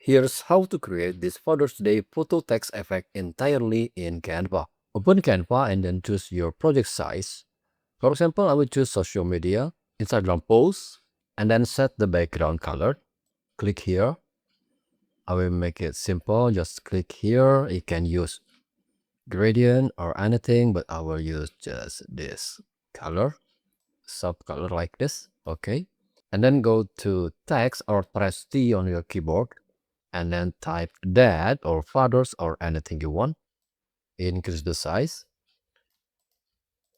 Here's how to create this Father's Day photo text effect entirely in Canva. Open Canva and then choose your project size. For example, I will choose social media, Instagram posts, and then set the background color. Click here. I will make it simple. Just click here. You can use gradient or anything, but I will use just this color, soft color like this. Okay. And then go to text or press T on your keyboard and then type dad or fathers or anything you want. Increase the size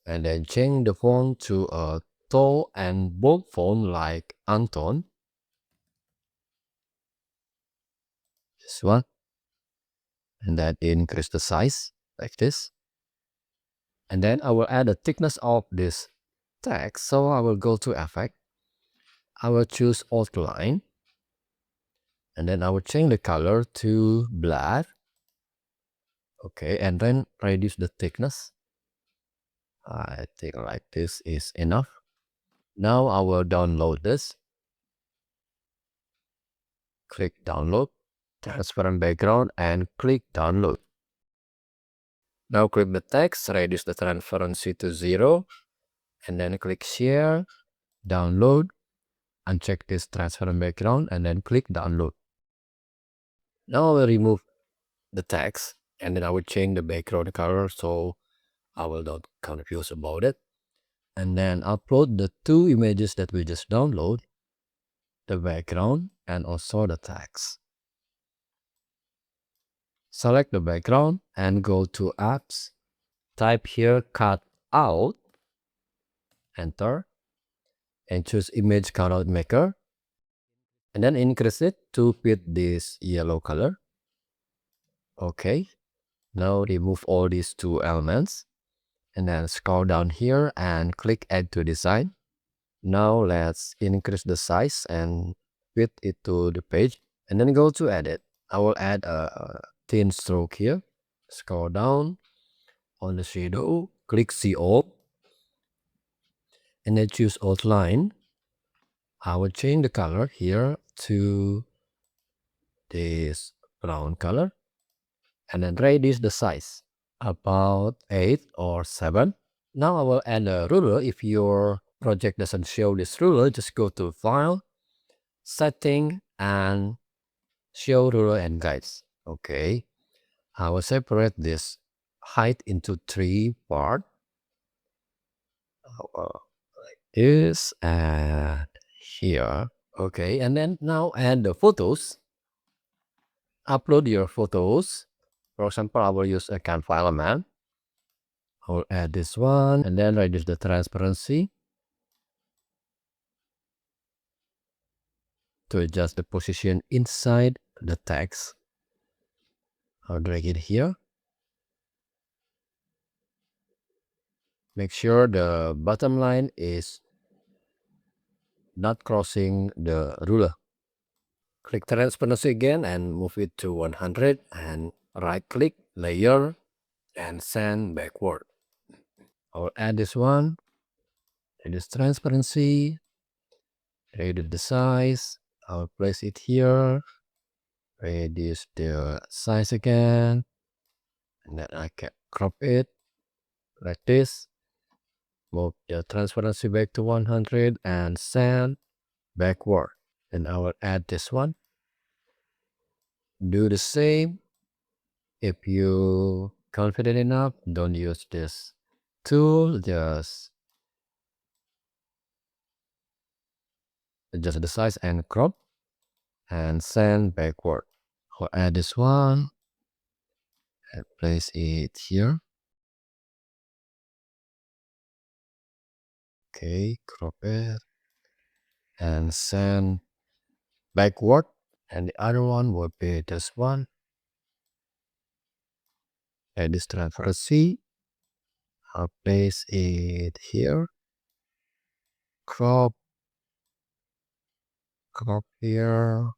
and then change the font to a tall and bold font like Anton. This one. And then increase the size like this. And then I will add the thickness of this text. So I will go to effect. I will choose outline. And then I will change the color to black. Okay, and then reduce the thickness. I think like this is enough. Now I will download this. Click download, transparent background, and click download. Now click the text, reduce the transparency to 0, and then click share, download, uncheck this transparent background, and then click download. Now I will remove the text, and then I will change the background color so I will not confuse about it. And then upload the two images that we just download, the background and also the text. Select the background and go to apps. Type here cut out, enter, and choose image cutout maker. And then increase it to fit this yellow color. Okay. Now remove all these two elements. And then scroll down here and click add to design. Now let's increase the size and fit it to the page. And then go to edit. I will add a thin stroke here. Scroll down on the shadow, click see all, and then choose outline. I will change the color here to this brown color, and then reduce the size about 8 or 7. Now I will add a ruler. If your project doesn't show this ruler, just go to File, Setting, and Show Ruler and Guides. Okay, I will separate this height into 3 parts. Like this and here. Okay, and then now add the photos. Upload your photos. For example, I will use a Canva element. I will add this one and then reduce the transparency to adjust the position inside the text. I'll drag it here. Make sure the bottom line is not crossing the ruler. Click transparency again and move it to 100 and right click, layer, and send backward. I'll add this one, reduce transparency, reduce the size. I'll place it here, reduce the size again, and then I can crop it like this. Move the transparency back to 100 and send backward. And I will add this one. Do the same. If you confident enough, don't use this tool, just adjust the size and crop and send backward. I'll add this one and place it here. Okay, crop it and send backward. And the other one will be this one. Add this transparency. I'll place it here. Crop here,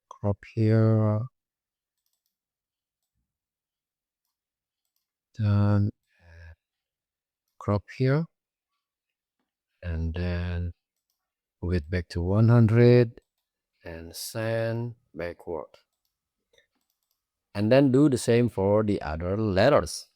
crop here, then crop here, and then move it back to 100 and send backward. And then do the same for the other letters.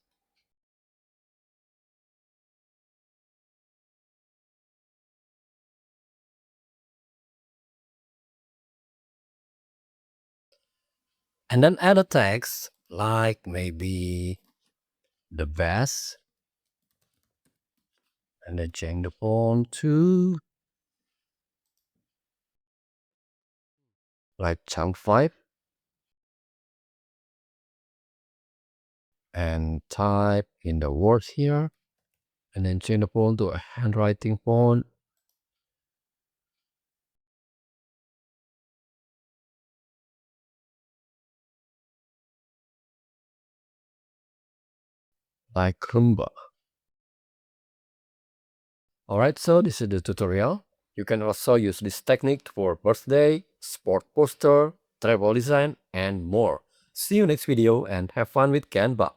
And then add a text like maybe the best. And then change the font to like chunk 5. And type in the words here. And then change the font to a handwriting font. Like Canva. Alright, so this is the tutorial. You can also use this technique for birthday, sport poster, travel design, and more. See you next video and have fun with Canva.